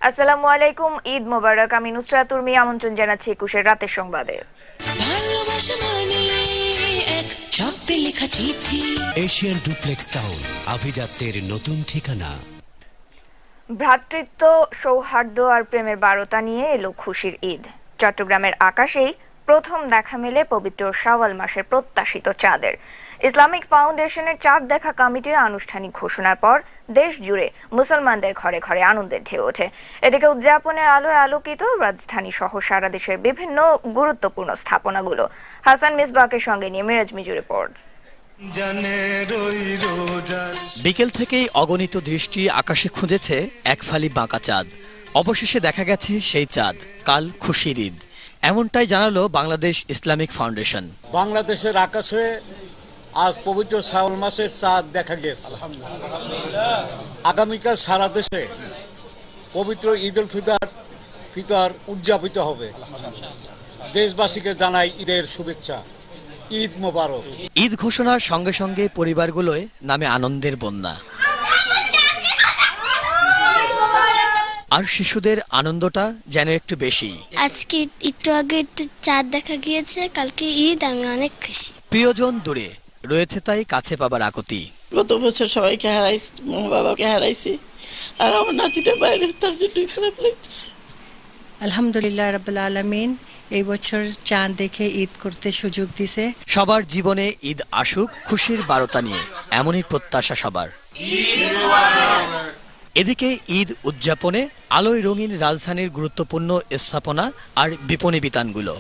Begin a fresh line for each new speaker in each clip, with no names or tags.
আসসালামু আলাইকুম, ঈদ মোবারক। আমি নুসরাত উর্মি আমন্ত্রণ জানাচ্ছি ২১ রাতের সংবাদে।
এশিয়ান ডুপ্লেক্স টাউন, আভিজাত্যের নতুন ঠিকানা।
ভ্রাতৃত্ব, সৌহার্দ্য আর প্রেমের বারতা নিয়ে এলো খুশির ঈদ। চট্টগ্রামের আকাশেই প্রথম দেখা মেলে পবিত্র শাওয়াল মাসের প্রত্যাশিত চাঁদের। ইসলামিক ফাউন্ডেশনের চাঁদ দেখা কমিটির আনুষ্ঠানিক ঘোষণার পর দেশ জুড়ে মুসলমানদের ঘরে ঘরে আনন্দের ঢেউ ওঠে। এদিকে উদযাপনের আলোয় আলোকিত রাজধানী সহ সারা দেশের বিভিন্ন গুরুত্বপূর্ণ স্থাপনাগুলো। হাসান মিসবাকের সঙ্গে নিয়ে মিরাজ মিজু রিপোর্ট।
বিকেল থেকেই অগণিত দৃষ্টি আকাশে খুঁজেছে এক ফালি বাঁকা চাঁদ। অবশেষে দেখা গেছে সেই চাঁদ। কাল খুশির ঈদ, এমনটাই জানালো বাংলাদেশ ইসলামিক ফাউন্ডেশন।
বাংলাদেশের আকাশে আজ পবিত্র শাওয়াল মাসের চাঁদ দেখা গেছে। আগামীকাল সারা দেশে পবিত্র ঈদ উল ফিতর উদযাপিত হবে। দেশবাসীকে জানাই ঈদের শুভেচ্ছা। ঈদ মোবারক।
ঈদ ঘোষণার সঙ্গে সঙ্গে পরিবারগুলোয় নামে আনন্দের বন্যা। আর শিশুদের আনন্দটা যেন একটু বেশি।
আজকে একটু আগে একটু চাঁদ দেখা গিয়েছে, কালকে ঈদ, আমি অনেক খুশি।
প্রিয়জন দূরে রয়েছে, তাই কাছে পাবার আকুতি।
গত বছর সবাইকে হারাইছি, মা বাবাকে হারাইছি, আর আমার নাতিটা বাইরে, তার জন্য খারাপ লাগতেছে।
আলহামদুলিল্লাহ রাব্বুল আলামিন এই বছর চাঁদ দেখে ঈদ করতে সুযোগ দিছে।
সবার জীবনে ঈদ আসুক খুশির বারতা নিয়ে, এমনই প্রত্যাশা সবার। এদিকে ঈদ উদযাপনে আলোয় রঙিন রাজধানীর গুরুত্বপূর্ণ স্থাপনা আর বিপণী বিতানগুলো।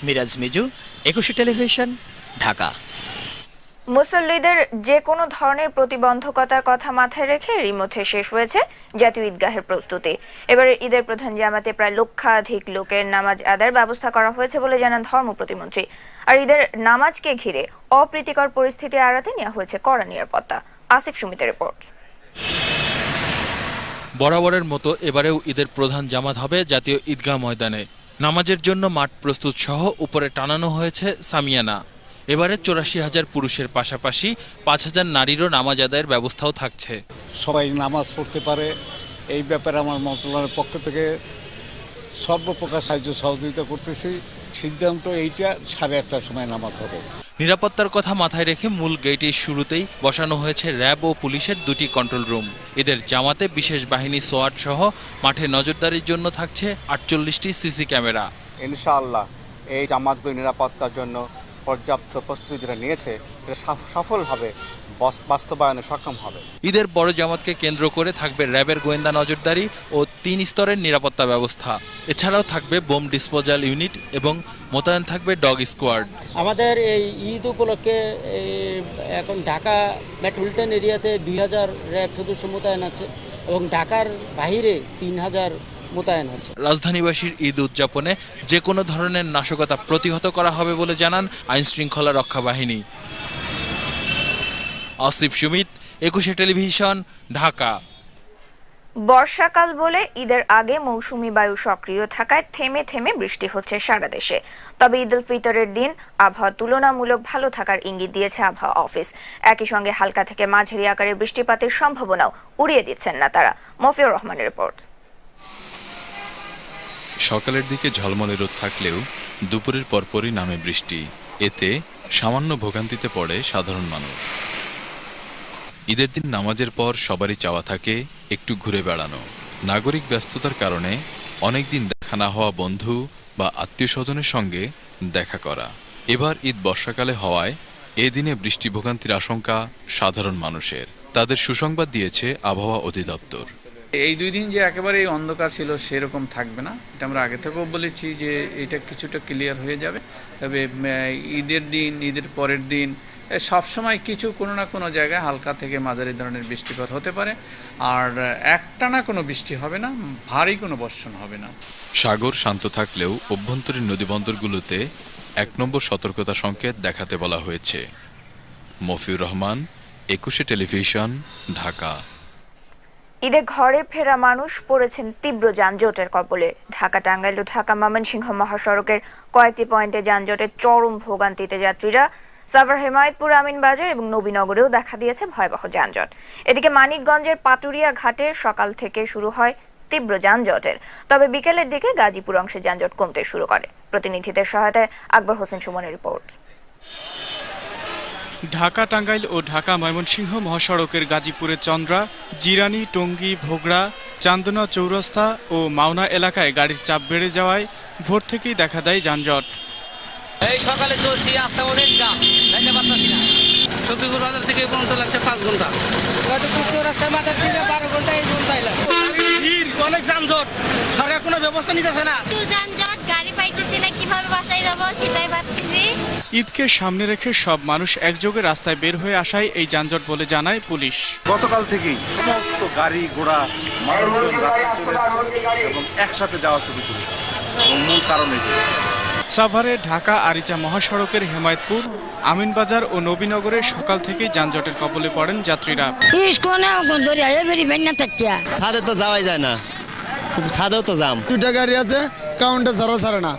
মিরাজ মিজু, ২১ টেলিভিশন, ঢাকা।
মুসল্লিদের যে কোনো ধরনের প্রতিবন্ধকতার কথা মাথায় রেখে এরই মধ্যে শেষ হয়েছে জাতীয় ঈদগাহের প্রস্তুতি। এবারে ঈদের প্রধান জামাতে প্রায় লক্ষাধিক লোকের নামাজ আদায়ের ব্যবস্থা করা হয়েছে বলে জানান ধর্ম প্রতিমন্ত্রী। আর ঈদের নামাজকে ঘিরে অপ্রীতিকর পরিস্থিতি এড়াতে নেওয়া হয়েছে কড়া নিরাপত্তা। আসিফ সুমিতের রিপোর্ট।
বরাবরের মতো এবারেও ঈদের প্রধান জামাত হবে জাতীয় ঈদগাহ ময়দানে। নামাজের জন্য মাঠ প্রস্তুত সহ উপরে টানানো হয়েছে সামিয়ানা। এবারে ৮৪,০০০ পুরুষের পাশাপাশি ৫,০০০ নারীরও নামাজ আদায়ের ব্যবস্থাও থাকছে।
সবাই নামাজ পড়তে পারে, এই ব্যাপারে আমার মন্ত্রণালয়ের পক্ষ থেকে সর্বপ্রকার সাহায্য সহযোগিতা করতেছি। সিদ্ধান্ত এইটা ৮:৩০টার সময় নামাজ হবে।
নিরাপত্তার কথা মাথায় রেখে মূল গেটের শুরুতেই বসানো হয়েছে র্যাব ও পুলিশের ২টি কন্ট্রোল রুম। এদের জামাতে বিশেষ বাহিনী সোয়াট সহ মাঠে নজরদারির জন্য থাকছে ৪৮টি সিসি ক্যামেরা।
ইনশাআল্লাহ এই জামাতগুলি নিরাপত্তার জন্য পর্যাপ্ত প্রস্তুতি যেটা নিয়েছে সেটা সফলভাবে বাস্তবায়নে সক্ষম হবে।
ঈদের বড় জামাতকে কেন্দ্র করে থাকবে র্যাবের গোয়েন্দা নজরদারি ও ৩ স্তরের নিরাপত্তা ব্যবস্থা। এছাড়াও থাকবে বোম ডিসপোজাল ইউনিট এবং মোতায়েন থাকবে ডগ স্কোয়াড।
আমাদের এই ঈদ উপলক্ষে এখন ঢাকা মেট্রোপলিটন এরিয়াতে ২,০০০ র্যাব সদস্য মোতায়েন আছে এবং ঢাকার বাহিরে ৩,০০০ মোতায়েন আছে।
রাজধানীবাসীর ঈদ উদযাপনে যে কোনো ধরনের নাশকতা প্রতিহত করা হবে বলে জানান আইন শৃঙ্খলা রক্ষা বাহিনী। আসিফ সুমিত, ২১ টেলিভিশন, ঢাকা।
বর্ষাকাল বলে ঈদের আগে মৌসুমী বায়ু সক্রিয় থাকায় থেমে থেমে বৃষ্টি হচ্ছে সারা দেশে। তবে ঈদ উল ফিতরের দিন আবহাওয়া তুলনামূলক ভালো থাকার ইঙ্গিত দিয়েছে আবহাওয়া অফিস। একই সঙ্গে হালকা থেকে মাঝারি আকারের বৃষ্টিপাতের সম্ভাবনাও উড়িয়ে দিচ্ছেন না তারা। মফিউর রহমানের রিপোর্ট।
সকালের দিকে ঝলমলে রোদ থাকলেও দুপুরের পরপরই নামে বৃষ্টি। এতে সামান্য ভোগান্তিতে পড়ে সাধারণ মানুষ। ঈদের দিন নামাজের পর সবারই চাওয়া থাকে একটু ঘুরে বেড়ানো। নাগরিক ব্যস্ততার কারণে অনেকদিন দেখা না হওয়া বন্ধু বা আত্মীয় স্বজনের সঙ্গে দেখা করা। এবার ঈদ বর্ষাকালে হওয়ায় এদিনে বৃষ্টি ভোগান্তির আশঙ্কা সাধারণ মানুষের। তাদের সুসংবাদ দিয়েছে আবহাওয়া অধিদপ্তর।
এই 2 দিন যে একেবারে অন্ধকার ছিল সেরকম থাকবে না, এটা আমরা আগে থেকেও বলেছি যে এটা কিছুটা ক্লিয়ার হয়ে যাবে। তবে ঈদের দিন, ঈদের পরের দিন সবসময় কিছু কোনো না কোনো জায়গায় হালকা থেকে মাঝারি ধরনের বৃষ্টিপাত হতে পারে। আর একটানা কোনো বৃষ্টি হবে না, ভারী কোনো বর্ষণ হবে না।
সাগর শান্ত থাকলেও অভ্যন্তরীণ নদীবন্দরগুলোতে ১ নম্বর সতর্কতা সংকেত দেখাতে বলা হয়েছে। মফিউর রহমান, ২১ টেলিভিশন, ঢাকা।
ঈদে ঘরে ফেরা মানুষ পড়েছেন তীব্র যানজটের কবলে। ঢাকা টাঙ্গাইল ও ঢাকা ময়মনসিংহ মহাসড়কের কয়েকটি পয়েন্টে যানজটের চরম ভোগান্তিতে যাত্রীরা। সাভার হেমায়েতপুর আমিনবাজার এবং নবীনগরেও দেখা দিয়েছে ভয়াবহ যানজট। এদিকে মানিকগঞ্জের পাটুরিয়া ঘাটে সকাল থেকে শুরু হয় তীব্র যানজটের, তবে বিকেলের দিকে গাজীপুর অংশে যানজট কমতে শুরু করে। প্রতিনিধিদের সহায়তায় আকবর হোসেন সুমনের রিপোর্ট।
ঢাকা টাঙ্গাইল ও ঢাকা ময়মনসিংহ মহাসড়কের গাজীপুরে চন্দ্রা, জিরানী, টঙ্গী, ভোগড়া, চান্দনা চৌরাস্তা ও মাওনা এলাকায় গাড়ির চাপ বেড়ে যাওয়ায় ভোর থেকেই দেখা দেয় যানজট।
এই সকালে চলছি রাস্তা অনেক জ্যাম, যাইতে পারতাছি না। শফিকুর বাজার থেকে পর্যন্ত লাগছে 5 ঘন্টা। গাজীপুর চৌরাস্তার মাথার থেকে 12 ঘন্টা এই ঘন্টা এলাম। ভিড়, অনেক যানজট, সরকার কোনো ব্যবস্থা নিতেছে না।
তো যানজট, গাড়ি পাইতেছি না, কিভাবে বাসায় যাব সেটাই ভাবতেছি।
ঈদকে সামনে রেখে সব মানুষ একযোগে রাস্তায় বের হয়ে আসায় এই যানজট বলে জানায় পুলিশ।
গতকাল থেকেই সমস্ত গাড়ি ঘোড়া মানুষজন রাস্তায় চলে এসেছে এবং একসাথে যাওয়া শুরু করেছে এবং মূল কারণ এটি।
সাভারে ঢাকা আরিচা মহাসড়কের হেমায়েতপুর, আমিনবাজার ও নবীনগরে সকাল থেকেই যানজটের কবলে পড়েন যাত্রীরা।
ছাদে তো যাওয়াই যায় না, ছাদেও তো জাম। 2টা গাড়ি আছে, কাউন্টার ছাড়া ছাড়ে না,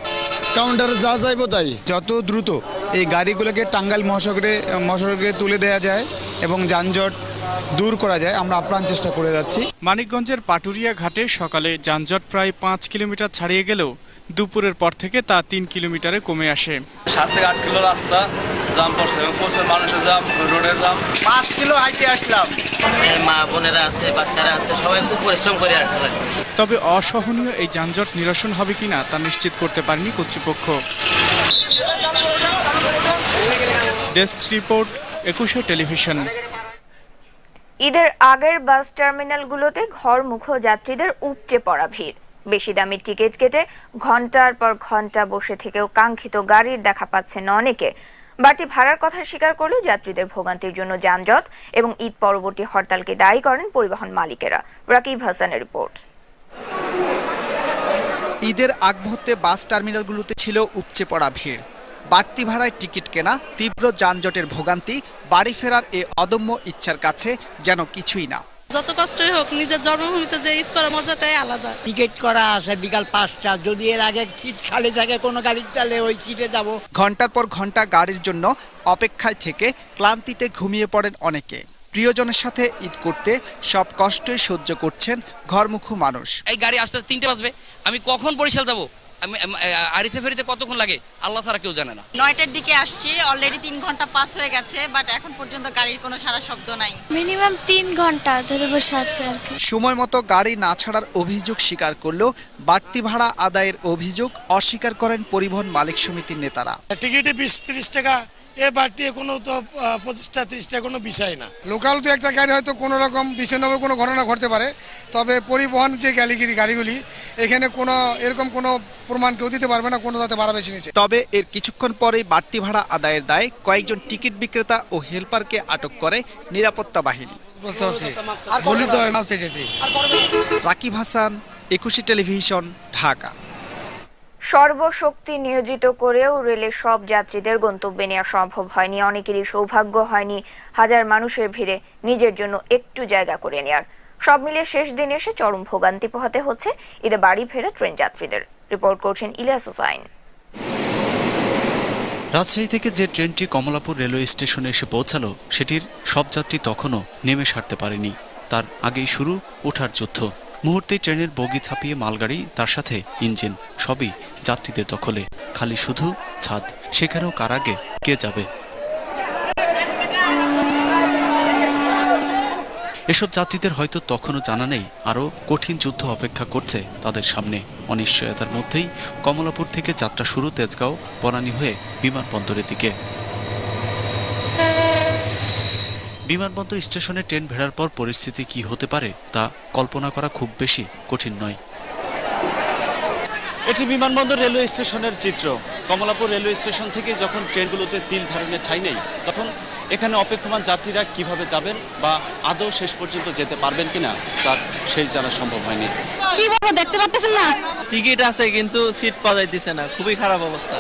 কাউন্টারে যা যাইব তাই।
যত দ্রুত এই গাড়িগুলোকে টাঙ্গাইল মহাসড়কে তুলে দেওয়া যায় এবং যানজট দূর করা যায় আমরা আপ্রাণ চেষ্টা করে যাচ্ছি।
মানিকগঞ্জের পাটুরিয়া ঘাটে সকালে যানজট প্রায় 5 কিলোমিটার ছাড়িয়ে গেলেও দুপুরের পর থেকে তা 3 কিলোমিটারে কমে আসে।
7 থেকে 8 কিলো রাস্তা জাম পড়ছে এবং প্রচুর মানুষের জাম, রোডের জাম।
5 কিলো হাইটে আসলাম। মা বোনেরা আছে, বাচ্চারা আছে, সবাই খুব পরিশ্রম করে আসতে লাগছে।
তবে অসহনীয় এই যানজট নিরসন হবে কিনা তা নিশ্চিত করতে পারেনি কর্তৃপক্ষ। Desk report, 21 television.
ঈদের আগের বাস টার্মিনালগুলোতে ঘরমুখো যাত্রীদের উপচে পড়া ভিড়। বেশি দামি টিকিট কেটে ঘন্টার পর ঘন্টা বসে থেকেও কাঙ্ক্ষিত গাড়ির দেখা পাচ্ছেন অনেকে। বাড়তি ভাড়ার কথা স্বীকার করলেও যাত্রীদের ভোগান্তির জন্য যানজট এবং ঈদ পরবর্তী হরতালকে দায়ী করেন পরিবহন মালিকেরা। রাকিব হাসানের রিপোর্ট।
ঈদের আগ মুহূর্তে বাস টার্মিনালগুলোতে ছিল উপচে পড়া ভিড়। বাড়তি ভাড়ায় টিকিট কেনা, তীব্র যানজটের ভোগান্তি, বাড়ি ফেরার এ অদম্য ইচ্ছার কাছে যেন কিছুই না।
যত কষ্টই হোক, নিজের জন্মভূমিতে যে ঈদ করার মজাটাই আলাদা।
টিকিট করা আছে বিকাল 5টা, যদি এর আগে সিট খালি থাকে কোনো গাড়ি চালে ওই সিটে যাব।
ঘন্টার পর ঘন্টা গাড়ির জন্য অপেক্ষায় থেকে ক্লান্তিতে ঘুমিয়ে পড়েন অনেকে। প্রিয়জনের সাথে ঈদ করতে সব কষ্টই সহ্য করছেন ঘরমুখো মানুষ।
এই গাড়ি আসতে 3টে বাজবে, আমি কখন বরিশাল যাব? আমি আরিফে ফেরিতে কতক্ষণ লাগে আল্লাহ ছাড়া কেউ জানে না।
9টার দিকে আসছি, অলরেডি 3 ঘন্টা পাস হয়ে গেছে, বাট এখন পর্যন্ত গাড়ির কোনো সারা শব্দ নাই।
মিনিমাম 3 ঘন্টা ধরে বসে আছে আর কি।
সময় মতো গাড়ি না ছাড়ার অভিযোগ স্বীকার করলেও বাড়তি ভাড়া আদায়ের অভিযোগ অস্বীকার করেন পরিবহন মালিক সমিতির নেতারা।
টিকিটে 20-30 টাকা, এ বাড়তি কোনো তো 25-30 টাকা কোনো বিষয় না। লোকাল তো একটা গাড়ি হয়তো কোনো রকম বিচ্ছিন্ন কোনো ঘটনা ঘটতে পারে, তবে পরিবহন যে গাড়িগুলি এখানে কোনো এরকম কোনো প্রমাণ কেউ দিতে পারবে না কোনো যাতে ভাড়া বেশি নিচ্ছে।
তবে এর কিছুক্ষণ পরেই বাড়তি ভাড়া আদায়ের দায়ে কয়েকজন টিকিট বিক্রেতা ও হেলপারকে আটক করে নিরাপত্তা বাহিনী। রাকিব হাসান, 21 টেলিভিশন, ঢাকা।
সর্বশক্তি নিয়োজিত করেও রেলে সব যাত্রীদের গন্তব্যে নেওয়া সম্ভব হয়নি। অনেকেরই সৌভাগ্য হয়নি হাজার মানুষের ভিড়ে নিজের জন্য একটু জায়গা করে নেয়ার। সব মিলিয়ে শেষ দিন এসে চরম ভোগান্তি পোহাতে হচ্ছে ঈদে বাড়ি ফেরা ট্রেন যাত্রীদের। রিপোর্ট করছেন ইলিয়াস হোসাইন।
রাজশাহী থেকে যে ট্রেনটি কমলাপুর রেলওয়ে স্টেশনে এসে পৌঁছালো, সেটির সব যাত্রী তখনও নেমে সারতে পারেনি। তার আগেই শুরু ওঠার যুদ্ধ। মুহূর্তেই ট্রেনের বগি ছাপিয়ে মালগাড়ি, তার সাথে ইঞ্জিন, সবই যাত্রীদের দখলে। খালি শুধু ছাদ, সেখানেও কার আগে কে যাবে। এসব যাত্রীদের হয়তো তখনও জানা নেই আরও কঠিন যুদ্ধ অপেক্ষা করছে তাদের সামনে। অনিশ্চয়তার মধ্যেই কমলাপুর থেকে যাত্রা শুরু তেজগাঁও, বনানী হয়ে বিমানবন্দরের দিকে। বিমানবন্দর স্টেশনে ট্রেন ভেড়ার পর পরিস্থিতি কি হতে পারে তা কল্পনা করা খুব বেশি কঠিন নয়। এটি বিমানবন্দর রেলওয়ে স্টেশনের চিত্র। কমলাপুর রেলওয়ে স্টেশন থেকে যখন ট্রেনগুলোতে তিল ধারণের ঠাঁই নেই, তখন এখানে অপেক্ষমান যাত্রীরা কিভাবে যাবেন বা আদৌ শেষ পর্যন্ত যেতে পারবেন কিনা তার শেষ জানা সম্ভব হয়নি।
কিভাবে দেখতে পাচ্ছেন না,
টিকিট আছে কিন্তু সিট পাওয়া যাইতেছে না, খুবই খারাপ অবস্থা।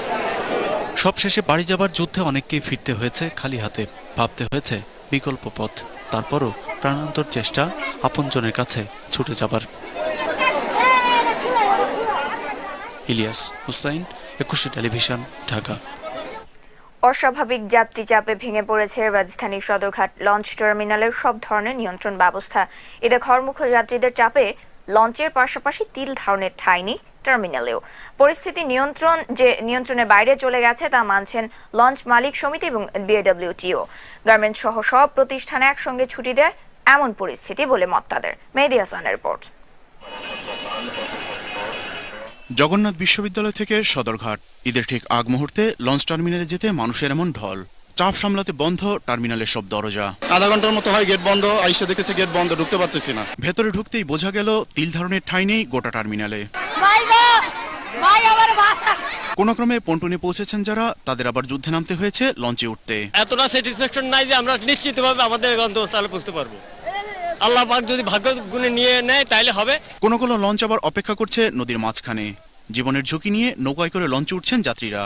সবশেষে বাড়ি যাবার যুদ্ধে অনেককেই ফিরতে হয়েছে খালি হাতে, ভাবতে হয়েছে বিকল্প পথ। তারপরও প্রাণান্তর চেষ্টা আপনজনের কাছে ছুটে যাবার। ইলিয়াস হুসাইন, 21 টেলিভিশন, ঢাকা।
অস্বাভাবিক যাত্রী চাপে ভেঙে পড়েছে রাজধানীর সদরঘাট লঞ্চ টার্মিনালের সব ধরনের নিয়ন্ত্রণ ব্যবস্থা। এতে ঘরমুখো যাত্রীদের চাপে লঞ্চের পাশাপাশি তিল ধারণের ঠাঁই নেই টার্মিনালেও। পরিস্থিতি নিয়ন্ত্রণের বাইরে চলে গেছে তা মানছেন লঞ্চ মালিক সমিতি এবং বিএডব্লিউটিও। গার্মেন্টস সহ সব প্রতিষ্ঠান একসঙ্গে ছুটি দেয় এমন পরিস্থিতি বলে মত তাদের। মেহেদী হাসানের রিপোর্ট।
জগন্নাথ বিশ্ববিদ্যালয় থেকে সদরঘাট ঈদের ঠিক আগ মুহূর্তে লঞ্চ টার্মিনালে যেতে মানুষের এমন ঢল। চাপ সামলাতে বন্ধ টার্মিনালের সব দরজা।
আধা ঘন্টার মতো হয় গেট বন্ধ, আইসা দেখেছি গেট বন্ধ, ঢুকতে পারতেছি না।
ভেতরে ঢুকতেই বোঝা গেল তিল ধারণের ঠাঁই নেই গোটা টার্মিনালে। কোন ক্রমে পন্টনে পৌঁছেছেন যারা, তাদের আবার যুদ্ধে নামতে হয়েছে লঞ্চে উঠতে।
এতটা স্যাটিসফ্যাকশন নাই যে আমরা নিশ্চিতভাবে আমাদের গন্তব্যস্থলে পৌঁছতে পারবো। আল্লাহ পাক যদি ভাগ্য গুণে নিয়ে নেয় তাহলে হবে।
কোন কোন লঞ্চ আবার অপেক্ষা করছে নদীর মাঝখানে। জীবনের ঝুঁকি নিয়ে নৌকায় করে লঞ্চে উঠছেন যাত্রীরা।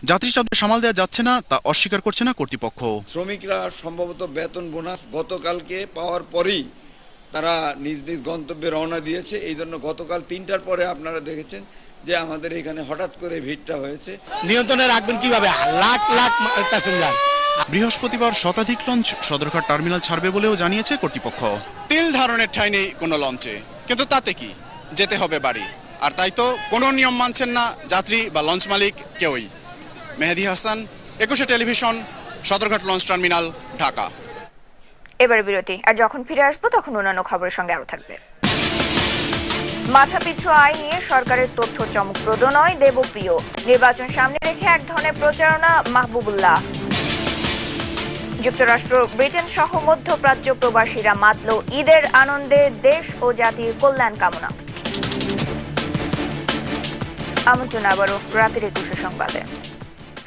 যাত্রী চাপে সামাল দেওয়া যাচ্ছে না তা অস্বীকার করছে না কর্তৃপক্ষ।
শ্রমিকরা সম্ভবত বেতন বোনাস গতকালকে পাওয়ার পরেই তারা নিজ নিজ গন্তব্যে রওনা দিয়েছে। এই জন্য গতকাল 3টার পরে আপনারা দেখেছেন যে আমাদের এখানে হঠাৎ করে ভিড়টা হয়েছে।
নিয়ন্ত্রণে রাখবেন কিভাবে? লাখ লাখ প্যাসেঞ্জার।
বৃহস্পতিবার শতাধিক লঞ্চ সদরঘাট টার্মিনাল ছাড়বে বলেও জানিয়েছে কর্তৃপক্ষ।
তিল ধারণের ঠাঁই নেই কোনো লঞ্চে, কিন্তু তাতে কি, যেতে হবে বাড়ি। আর তাই তো কোনো নিয়ম মানছেন না যাত্রী বা লঞ্চ মালিক কেউই। Mehedi Hasan, 21 television, Sadarghat launch terminal, Dhaka.
এবারে বিরতি, আর যখন ফিরে আসবো তখন অন্যান্য খবরের সঙ্গে আরো থাকবে। মাথাপিছু আয় নিয়ে সরকারের তথ্য চমকপ্রদ নয়, দেবপ্রিয়। নির্বাচন সামনে রেখে এক ধরনের প্রচারণা মাহবুবুল্লাহ। যুক্তরাষ্ট্র, ব্রিটেন সহ মধ্যপ্রাচ্য প্রবাসীরা মাতল ঈদের আনন্দে, দেশ ও জাতির কল্যাণ কামনা। আমন্ত্রণ আবারও রাতের 21 সংবাদে।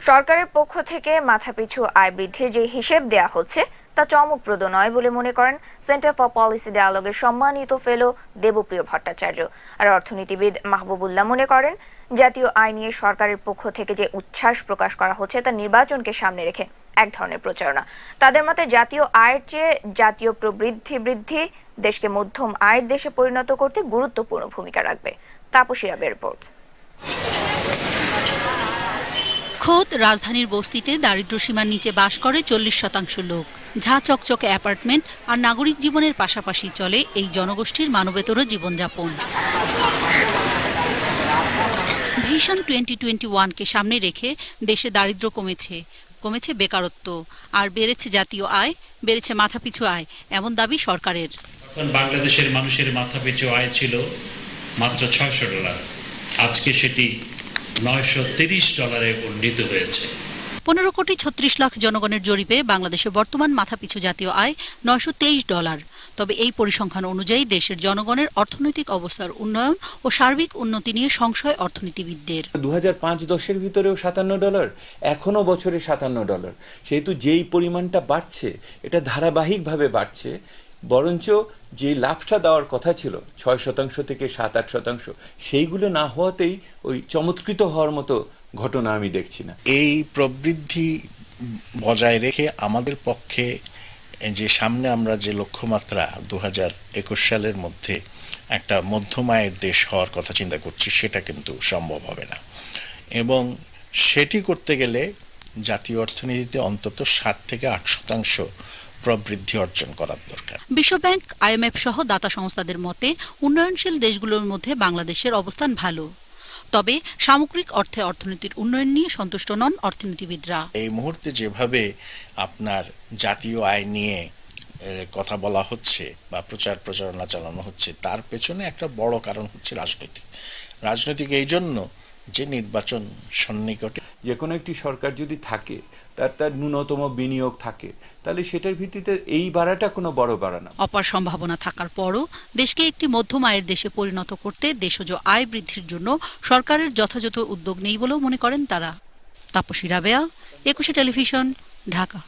সরকারের পক্ষ থেকে মাথাপিছু আয় বৃদ্ধির যে হিসেব দেয়া হচ্ছে তা চমকপ্রদ নয় বলে মনে করেন সেন্টার ফর পলিসি ডায়ালগের সম্মানিত ফেলো দেবপ্রিয় ভট্টাচার্য। আর অর্থনীতিবিদ মাহবুবুল্লাহ মনে করেন জাতীয় আয় নিয়ে সরকারের পক্ষ থেকে যে উচ্ছ্বাস প্রকাশ করা হচ্ছে তা নির্বাচনকে সামনে রেখে এক ধরনের প্রচারণা। তাদের মতে জাতীয় আয়ের চেয়ে জাতীয় প্রবৃদ্ধি বৃদ্ধি দেশকে মধ্যম আয়ের দেশে পরিণত করতে গুরুত্বপূর্ণ ভূমিকা রাখবে। তাপসী রাবের রিপোর্ট।
খোদ রাজধানীর বস্তিতে দারিদ্র্যসীমার নিচে বাস করে 40% লোক। ঝাঁ চকচকে অ্যাপার্টমেন্ট আর নাগরিক জীবনের পাশাপাশি চলে এই জনগোষ্ঠীর মানবেতর জীবনযাপন। ভিশন 2021-কে সামনে রেখে দেশে দারিদ্র্য কমেছে বেকারত্ব, আর বেড়েছে জাতীয় আয়, বেড়েছে মাথাপিছু আয়, এমন দাবি সরকারের।
বাংলাদেশের মানুষের মাথাপিছু আয় ছিল মাত্র $600, আজকে সেটি $930 উন্নীত হয়েছে।
15,36,00,000 জনগণের জরিপে বাংলাদেশের বর্তমান মাথাপিছু জাতীয় আয় $923। তবে এই পরিসংখ্যান অনুযায়ী দেশের জনগণের অর্থনৈতিক অবস্থার উন্নয়ন ও সার্বিক উন্নতি নিয়ে সংশয় অর্থনীতিবিদদের।
2005-10 ভিতরেও $57, এখনো বছরে $57। সেহেতু যেই পরিমাণটা বাড়ছে এটা ধারাবাহিকভাবে বাড়ছে, বরঞ্চ যে লাভটা দেওয়ার কথা ছিল 6% থেকে 7-8%, সেইগুলো না হওয়াতেই ওই চমৎকৃত হওয়ার মতো ঘটনা আমি দেখছি না।
এই প্রবৃদ্ধি বজায় রেখে আমাদের পক্ষে যে সামনে আমরা যে লক্ষ্যমাত্রা 2021 সালের মধ্যে একটা মধ্যম আয়ের দেশ হওয়ার কথা চিন্তা করছি, সেটা কিন্তু সম্ভব হবে না। এবং সেটি করতে গেলে জাতীয় অর্থনীতিতে অন্তত 7 থেকে 8% প্রবৃদ্ধি অর্জন করার দরকার।
বিশ্বব্যাংক, IMF সহ দাতা সংস্থাদের মতে উন্নয়নশীল দেশগুলোর মধ্যে বাংলাদেশের অবস্থান ভালো। তবে সামগ্রিক অর্থে অর্থনীতির উন্নয়ন নিয়ে সন্তুষ্ট নন অর্থনীতিবিদরা।
এই মুহূর্তে যেভাবে আপনার জাতীয় আয় নিয়ে কথা বলা হচ্ছে বা প্রচারণা চালানো হচ্ছে, তার পেছনে একটা বড় কারণ হচ্ছে রাজনৈতিক এই জন্য যে নির্বাচন সন্নিকটে।
যে কোনো একটি সরকার যদি থাকে, তার ন্যূনতম বিনিয়োগ থাকে, তাহলে সেটার ভিত্তিতে এই বাড়াটা কোনো বড় বাড়া না।
অপার সম্ভাবনা থাকার পরও দেশকে একটি মধ্যম আয়ের দেশে পরিণত করতে দেশজ আয় বৃদ্ধির জন্য সরকারের যথাযথ উদ্যোগ নেই বলেও মনে করেন তারা। তাপসী রাবেয়া, 21 টেলিভিশন, ঢাকা।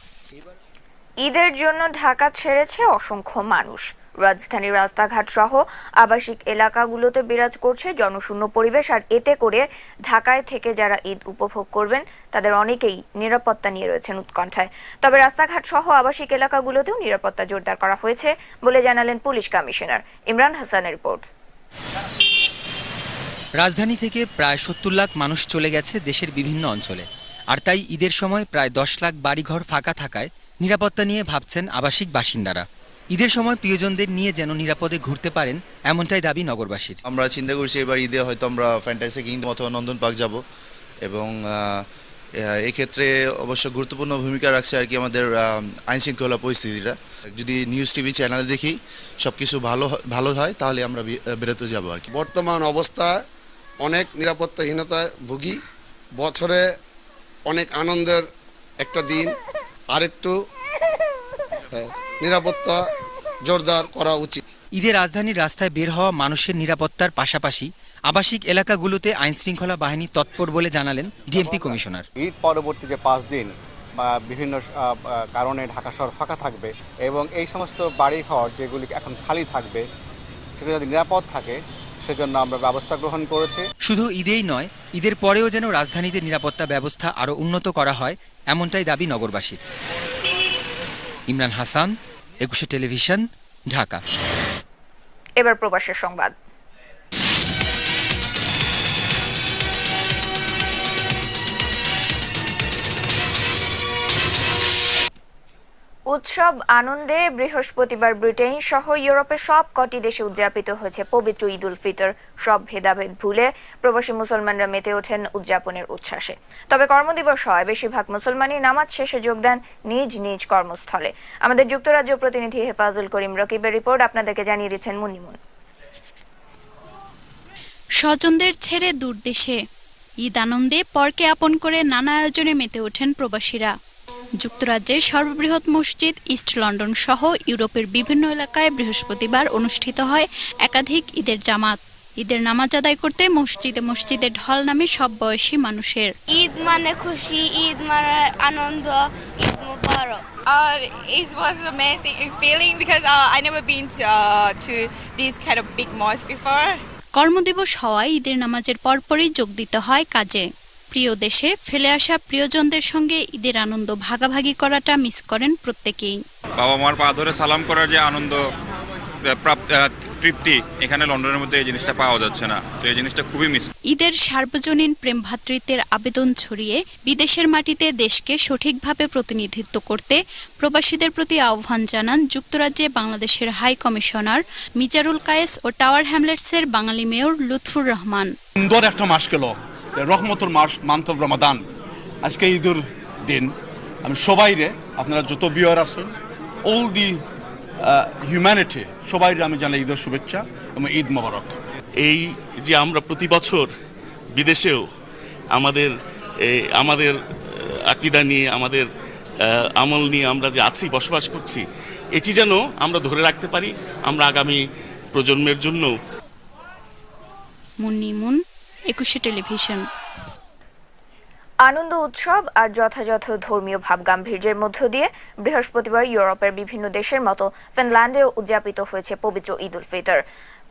ঈদের জন্য ঢাকা ছেড়েছে অসংখ্য মানুষ। রাজধানীর রাস্তাঘাট সহ আবাসিক এলাকাগুলোতে বিরাজ করছে জনশূন্য পরিবেশ। আর এতে করে ঢাকায় থেকে যারা ঈদ উপভোগ করবেন তাদের অনেকেই নিরাপত্তা নিয়ে রয়েছেন উৎকণ্ঠায়। তবে রাস্তাঘাট সহ আবাসিক এলাকাগুলোতেও নিরাপত্তা জোরদার করা হয়েছে বলে জানালেন পুলিশ কমিশনার। ইমরান হাসানের রিপোর্ট।
রাজধানী থেকে প্রায় ৭০ লাখ মানুষ চলে গেছে দেশের বিভিন্ন অঞ্চলে, আর তাই ঈদের সময় প্রায় ১০ লাখ বাড়িঘর ফাঁকা থাকায় নিরাপত্তা নিয়ে ভাবছেন আবাসিক বাসিন্দারা। ঈদের সময় প্রিয়জনদের নিয়ে যেন নিরাপদে ঘুরতে পারেন, এমনটাই দাবি নগরবাসীর।
আমরা চিন্তা করছি এবার ঈদে হয়তো আমরা ফ্যান্টাসি কিংডম অথবা নন্দন পার্ক যাব, এবং এক্ষেত্রে অবশ্য গুরুত্বপূর্ণ ভূমিকা রাখছে আর কি আমাদের আইন শৃঙ্খলা পরিস্থিতিটা। যদি নিউজ টিভি চ্যানেলে দেখি সব কিছু ভালো হয় তাহলে আমরা বেরোতে যাব আর কি।
বর্তমান অবস্থা অনেক নিরাপত্তাহীনতায় ভুগি। বছরে অনেক আনন্দের একটা দিন, আরেকটু নিরাপত্তা জোরদার করা উচিত।
ঈদে রাজধানীর রাস্তায় বের হওয়া মানুষের নিরাপত্তার পাশাপাশি আবাসিক এলাকাগুলোতে আইন শৃঙ্খলা বাহিনী তৎপর বলে জানালেন ডিএমপি কমিশনার।
ঈদ পরবর্তী যে 5 দিন বিভিন্ন কারণে ঢাকা শহর ফাঁকা থাকবে, এবং এই সমস্ত বাড়িঘর যেগুলি এখন খালি থাকবে সেটা যদি নিরাপদ থাকে সেজন্য আমরা ব্যবস্থা গ্রহণ করেছি।
শুধু ঈদেই নয়, ঈদের পরেও যেন রাজধানীতে নিরাপত্তা ব্যবস্থা আরও উন্নত করা হয়, এমনটাই দাবি নগরবাসীর। ইমরান হাসান, 21 টেলিভিশন, ঢাকা।
এবার প্রবাসের সংবাদ। উৎসব আনন্দে বৃহস্পতিবার ব্রিটেন সহ ইউরোপের সব কটি দেশে উদযাপিত হয়েছে পবিত্র ঈদ উল ফিতর। সব ভেদাভেদ ভুলে প্রবাসী মুসলমানরা মেতে ওঠেন উদযাপনের উচ্ছ্বাসে। তবে কর্মদিবস হয় বেশিরভাগ মুসলমানই নামাজ শেষে যোগ দেন নিজ নিজ কর্মস্থলে। আমাদের যুক্তরাজ্য প্রতিনিধি হেফাজুল করিম রকিবের রিপোর্ট আপনাদেরকে জানিয়ে দিচ্ছেন মুন্নিমুন।
স্বজনদের ছেড়ে দূর দেশে ঈদ আনন্দে পরকে আপন করে নানা আয়োজনে মেতে ওঠেন প্রবাসীরা। যুক্তরাজ্যের সর্ববৃহৎ মসজিদ ইস্ট লন্ডন সহ ইউরোপের বিভিন্ন এলাকায় বৃহস্পতিবার অনুষ্ঠিত হয় একাধিক ঈদের জামাত। ঈদের নামাজ আদায় করতে মসজিদে মসজিদে ঢল নামে সব বয়সী মানুষের।
ঈদ মানে খুশি, ঈদ মানে আনন্দ, ঈদ মুবারক।
It was an amazing feeling because I never been to this kind of big mosque before.
কর্মদিবস হওয়ায় ঈদের নামাজের পরপরই যোগ দিতে হয় কাজে। প্রিয় দেশে ফেলে আসা প্রিয়জনদের সঙ্গে ঈদের আনন্দ ভাগাভাগি করাটা মিস করেন প্রত্যেকেই।
বাবা মার পা ধরে সালাম করার যে আনন্দ তৃপ্তি, এখানে লন্ডনের মধ্যে এই জিনিসটা পাওয়া যাচ্ছে না, তো এই জিনিসটা খুবই মিস।
ঈদের সার্বজনীন প্রেম ভ্রাতৃত্বের আবেদন ছড়িয়ে বিদেশের মাটিতে দেশকে সঠিকভাবে প্রতিনিধিত্ব করতে প্রবাসীদের প্রতি আহ্বান জানান যুক্তরাজ্যে বাংলাদেশের হাই কমিশনার মিজারুল কায়েস ও টাওয়ার হ্যামলেটসের বাঙালি মেয়র লুৎফুর রহমান।
সুন্দর একটা মাস গেল, রহমতের মাস, মান্থ অফ রমাদান। আজকে ঈদের দিন আমি সবাইরে, আপনারা যত ভিউয়ার আছেন, অল দি হিউম্যানিটি, সবাইরে আমি জানাই ঈদের শুভেচ্ছা এবং ঈদ মোবারক।
এই যে আমরা প্রতি বছর বিদেশেও আমাদের আকীদা নিয়ে, আমাদের আমল নিয়ে আমরা যে আছি, বসবাস করছি, এটি যেন আমরা ধরে রাখতে পারি আমরা আগামী প্রজন্মের জন্য।
মুন্নিমুন, 21 টেলিভিশন।
আনন্দ উৎসব আর যথাযথ ধর্মীয় ভাবগাম্ভীর্যের মধ্য দিয়ে বৃহস্পতিবার ইউরোপের বিভিন্ন দেশের মতো ফিনল্যান্ডেও উদযাপিত হয়েছে পবিত্র ঈদ উল ফিতর।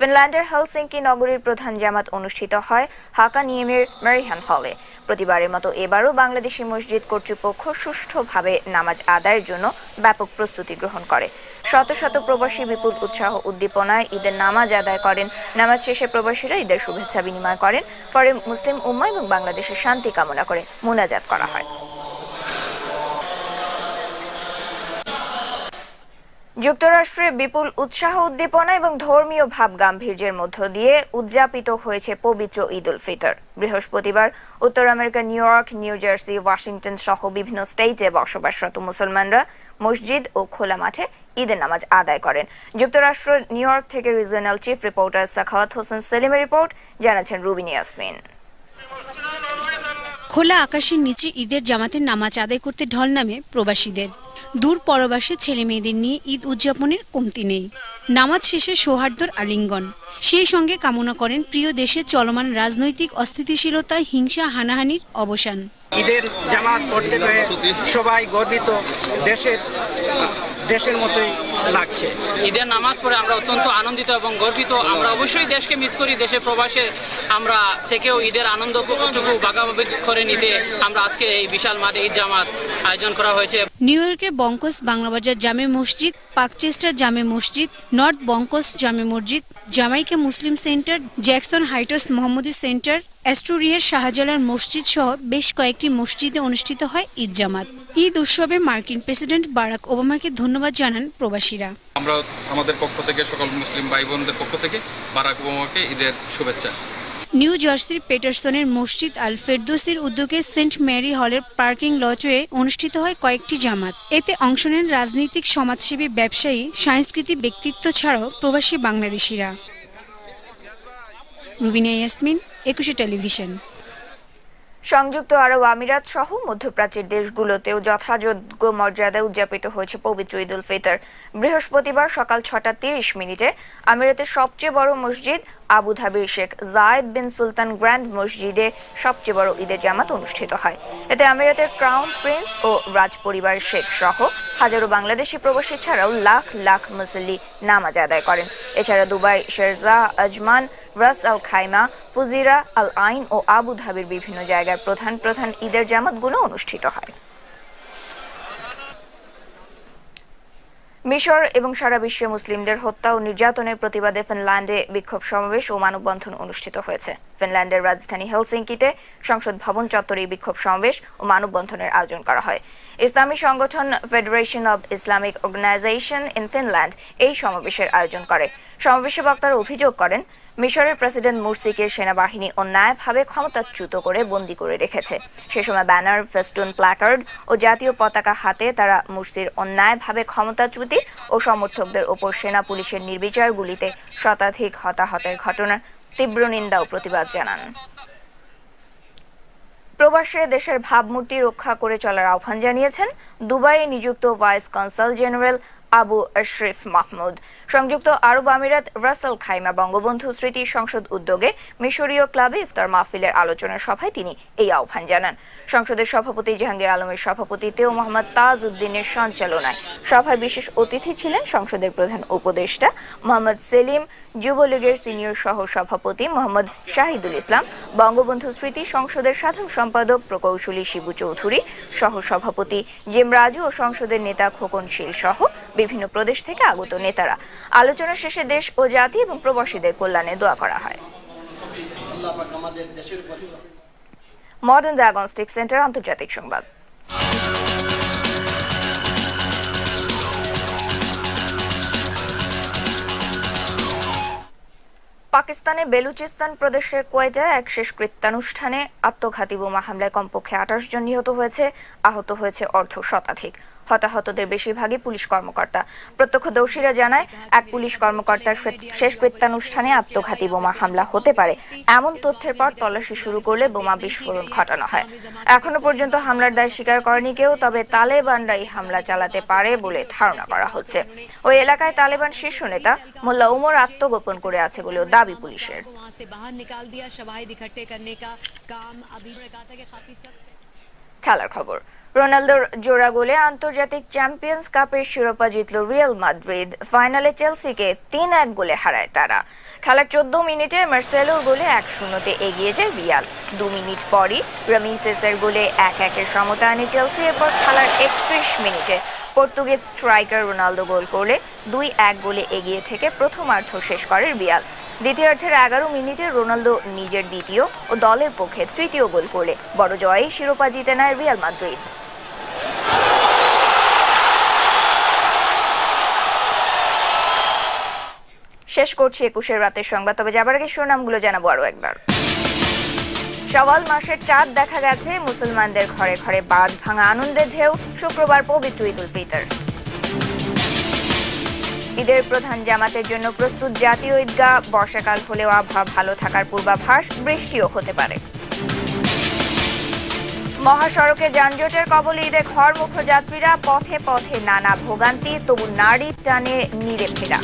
ফিনল্যান্ডের হেলসিঙ্কি নগরীর প্রধান জামাত অনুষ্ঠিত হয় হাকানিয়েমের মেরিহান হলে। প্রতিবারের মতো এবারও বাংলাদেশি মসজিদ কর্তৃপক্ষ সুষ্ঠুভাবে নামাজ আদায়ের জন্য ব্যাপক প্রস্তুতি গ্রহণ করে। শত শত প্রবাসী বিপুল উৎসাহ উদ্দীপনায় ঈদের নামাজ আদায় করেন। নামাজ শেষে প্রবাসীরা ঈদের শুভেচ্ছা বিনিময় করেন। পরে মুসলিম উম্মাহ এবং বাংলাদেশের শান্তি কামনা করে মোনাজাত করা হয়। যুক্তরাষ্ট্রে বিপুল উৎসাহ উদ্দীপনা এবং ধর্মীয় ভাব গাম্ভীর্যের মধ্য দিয়ে উদযাপিত হয়েছে পবিত্র ঈদ উল ফিতর। বৃহস্পতিবার উত্তর আমেরিকার new York, new jersey, Washington সহ বিভিন্ন স্টেটে বসবাসরত মুসলমানরা মসজিদ ও খোলা মাঠে ঈদের নামাজ আদায় করেন। যুক্তরাষ্ট্র নিউ ইয়র্ক থেকে regional chief reporter Sakhawat Hossain সেলিমের রিপোর্ট, জানাচ্ছেন রুবিনী ইয়াসমিন।
খোলা আকাশের নিচে ঈদের জামাতের নামাজ আদায় করতে ঢল নামে প্রবাসীদের। দূর পরবাসী ছেলে মেয়েদের নিয়ে ঈদ উদযাপনের কমতি নেই। নামাজ শেষে সৌহার্দ্যর আলিঙ্গন, সেই সঙ্গে কামনা করেন প্রিয় দেশে চলমান রাজনৈতিক অস্থিতিশীলতা, হিংসা, হানাহানির অবসান।
ঈদের জামাত পড়তে পেরে সবাই গর্বিত, দেশের মতোই লাগছে।
ঈদের নামাজ পড়ে আমরা অত্যন্ত আনন্দিত এবং গর্বিত। আমরা অবশ্যই দেশকে মিস করি, দেশে প্রবাসে আমরা থেকেও ঈদের আনন্দটুকু ভাগাভাগি করে নিতে আমরা আজকে এই বিশাল মাঠে ঈদ জামাত আয়োজন করা হয়েছে।
নিউ ইয়র্কের বঙ্কস বাংলাবাজার জামে মসজিদ, পার্কচেস্টার জামে মসজিদ, নর্থ বঙ্কস জামে মসজিদ, Jamaica Muslim centre, Jackson Heights মোহাম্মদী সেন্টার, অ্যাস্টোরিয়ার শাহজালাল মসজিদ সহ বেশ কয়েকটি মসজিদে অনুষ্ঠিত হয় ঈদ জামাত। ঈদ উৎসবে মার্কিন প্রেসিডেন্ট বারাক ওবামাকে ধন্যবাদ জানান প্রবাসীরা।
আমরা আমাদের পক্ষ থেকে, সকল মুসলিম ভাই বোনদের পক্ষ থেকে বারাক ওবামাকে ঈদের শুভেচ্ছা।
নিউ জার্সির পেটারসনের মসজিদ আল ফেরদৌসির উদ্যোগে সেন্ট মেরি হলের পার্কিং লটে অনুষ্ঠিত হয় কয়েকটি জামাত। এতে অংশ নেন রাজনৈতিক, সমাজসেবী, ব্যবসায়ী, সাংস্কৃতিক ব্যক্তিত্ব ছাড়াও প্রবাসী বাংলাদেশিরা। রুবিনা ইয়াসমিন, 21 টেলিভিশন।
সংযুক্ত আরব আমিরাত সহ মধ্যপ্রাচ্যের দেশগুলোতেও যথাযোগ্য মর্যাদায় উদযাপিত হয়েছে পবিত্র ঈদ উল ফিতর। বৃহস্পতিবার সকাল 6:30 আমিরাতের সবচেয়ে বড় মসজিদ আবুধাবির শেখ জায়েদ বিন সুলতান গ্র্যান্ড মসজিদে সবচেয়ে বড় ঈদের জামাত অনুষ্ঠিত হয়। এতে আমিরাতের ক্রাউন প্রিন্স ও রাজ পরিবারের শেখ সহ হাজারো বাংলাদেশি প্রবাসী ছাড়াও লাখ লাখ মুসল্লি নামাজ আদায় করেন। এছাড়া দুবাই, শেরজাহ, আজমান, রাস আল খাইমা, ফুজিরা, আল আইন ও আবুধাবির বিভিন্ন জায়গায় প্রধান ঈদের জামাতগুলো অনুষ্ঠিত হয়। মিশর এবং সারা বিশ্বে মুসলিমদের হত্যা ও নির্যাতনের প্রতিবাদে ফিনল্যান্ডে বিক্ষোভ সমাবেশ ও মানববন্ধন অনুষ্ঠিত হয়েছে। ফিনল্যান্ডের রাজধানী হেলসিঙ্কিতে সংসদ ভবন চত্বরে বিক্ষোভ সমাবেশ ও মানববন্ধনের আয়োজন করা হয়। ইসলামী সংগঠন federation of Islamic organisation in Finland এই সমাবেশের আয়োজন করে। সমাবেশে বক্তারা অভিযোগ করেন, মিশরের প্রেসিডেন্ট মুরসিকে সেনাবাহিনী অন্যায়ভাবে ক্ষমতাচ্যুত করে বন্দী করে রেখেছে। সে সময় ব্যানার, ফেস্টুন, প্ল্যাকার্ড ও জাতীয় পতাকা হাতে তারা মুরসির অন্যায়ভাবে ক্ষমতাচ্যুতি ও সমর্থকদের ওপর সেনা পুলিশের নির্বিচার গুলিতে শতাধিক হতাহতের ঘটনার তীব্র নিন্দা ও প্রতিবাদ জানান। প্রবাসে দেশের ভাবমূর্তি রক্ষা করে চলার আহ্বান জানিয়েছেন দুবাইয়ে নিযুক্ত vice consul general Abu Ashrif Mahmud. সংযুক্ত আরব আমিরাত রাস আল খাইমা বঙ্গবন্ধু স্মৃতি সংসদ উদ্যোগে মিশরীয় ক্লাবে ইফতার মাহফিলের আলোচনা সভায় তিনি এই আহ্বান জানান। সংসদের সভাপতি জাহাঙ্গীর আলমের সভাপতিত্বে ও মোহাম্মদ তাজ উদ্দিনের সঞ্চালনায় সভায় বিশেষ অতিথি ছিলেন সংসদের প্রধান উপদেষ্টা মোহাম্মদ সেলিম, যুবলীগের সিনিয়র সহ সভাপতি মোহাম্মদ শাহিদুল ইসলাম, বঙ্গবন্ধু স্মৃতি সংসদের সাধারণ সম্পাদক প্রকৌশলী শিবু চৌধুরী, সহ সভাপতি জেম রাজু ও সংসদের নেতা খোকন শীল সহ বিভিন্ন প্রদেশ থেকে আগত নেতারা। আলোচনা শেষে দেশ ও জাতি এবং প্রবাসীদের কল্যাণে দোয়া করা হয়। মডার্ন ডায়াগনস্টিক সেন্টার আন্তর্জাতিক সংবাদ। পাকিস্তানে বেলুচিস্তান প্রদেশের কোয়েটায় এক শেষকৃত্যানুষ্ঠানে আত্মঘাতী বোমা হামলায় কমপক্ষে 28 জন নিহত হয়েছে, আহত হয়েছে অর্ধ শতাধিক। হতাহতদের বেশিরভাগই পুলিশ কর্মকর্তা। প্রত্যক্ষদর্শীরা জানায়, এক পুলিশ কর্মকর্তার শেষকৃত্যানুষ্ঠানে আত্মঘাতী বোমা হামলা হতে পারে এমন তথ্যের পর তল্লাশি শুরু করলে বোমা বিস্ফোরণ ঘটানো হয়। এখনো পর্যন্ত হামলার দায় স্বীকার করেনি কেউ, তবে তালেবানরা এই হামলা চালাতে পারে বলে ধারণা করা হচ্ছে। ওই এলাকায় তালেবান শীর্ষ নেতা মোল্লা উমর আত্মগোপন করে আছে বলেও দাবি পুলিশের। খেলার খবর। রোনালদোর জোড়া গোলে আন্তর্জাতিক চ্যাম্পিয়ন্স কাপের শিরোপা জিতল রিয়াল মাদ্রিদ। ফাইনালে চেলসিকে 3-1 গোলে হারায় তারা। খেলার 14 মিনিটে মার্সেলোর গোলে 1-0 এগিয়ে যায় রিয়াল। 2 মিনিট পরই রামিসেসের গোলে 1-1 সমতা আনে চেলসি। এরপর খেলার 31 মিনিটে পর্তুগিজ স্ট্রাইকার রোনালদো গোল করলে 2-1 গোলে এগিয়ে থেকে প্রথমার্ধ শেষ করে রিয়াল। দ্বিতীয়ার্ধের 11 মিনিটে রোনালদো নিজের দ্বিতীয় ও দলের পক্ষে তৃতীয় গোল করলে বড় জয়ে শিরোপা জিতে নেয় রিয়াল মাদ্রিদ। শেষ করছি 21 রাতের সংবাদ, তবে যাবার আগে শিরোনামগুলো জানাবো আরো একবার। শাওয়াল মাসের চাঁদ দেখা গেছে, মুসলমানদের ঘরে ঘরে বাঁধ ভাঙা আনন্দের ঢেউ। শুক্রবার পবিত্র ঈদ উল ফিতর। ঈদের প্রধান জামাতের জন্য প্রস্তুত জাতীয় ঈদগাহ। বর্ষাকাল হলেও আবহাওয়া ভালো থাকার পূর্বাভাস, বৃষ্টিও হতে পারে। মহাসড়কে যানজটের কবলে ঈদে ঘরমুখ যাত্রীরা, পথে পথে নানা ভোগান্তি, তবু নারীর টানে নিরে ফেরা।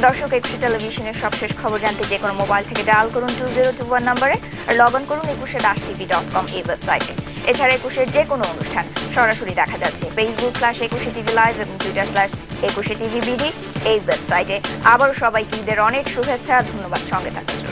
দর্শক, একুশে টেলিভিশনের সবশেষ খবর জানতে যে কোনো মোবাইল থেকে ডায়াল করুন 2021 নম্বরে আর লগ অন করুন 21-tv.com এই ওয়েবসাইটে। এছাড়া একুশের যে কোনো অনুষ্ঠান সরাসরি দেখা যাচ্ছে Facebook/21TV লাইভ এবং Twitter/21TVBD এই ওয়েবসাইটে। আবারও সবাইকে ঈদের অনেক শুভেচ্ছা, ধন্যবাদ, সঙ্গে থাকুন।